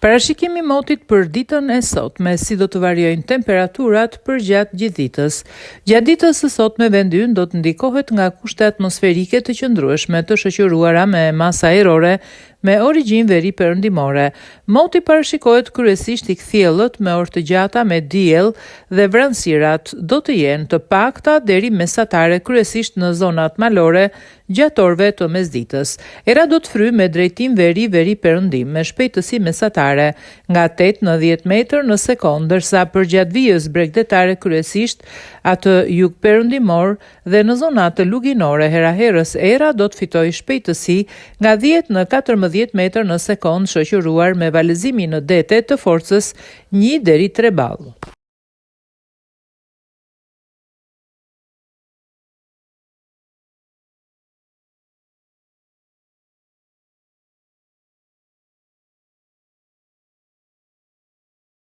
Parashikimi i motit për ditën e sotme, si do të variojnë temperaturat për gjatë gjithë ditës. Gjatë ditës së sotme vendi ynë do të ndikohet nga kushte atmosferike të qëndrueshme të shoqëruara me masa ajrore me origjinë veri perëndimore. Moti parashikohet kryesisht i kthjellët me orë të gjata me diell dhe vranësirat do të jenë të pakta deri mesatare kryesisht në zonat malore gjatë orëve të mesditës. Era do të fryjë me drejtim veri perëndim me shpejtësi mesatare nga 8 në 10 metër në sekond, ndërsa për gjatë vijës bregdetare kryesisht atë jug perëndimor dhe në zonat të luginore heraherës era do të fitojë shpejtësi nga 10 në 14 metër në sekond, shoqëruar me valëzimi në dete të forcës 1 deri 3 ball.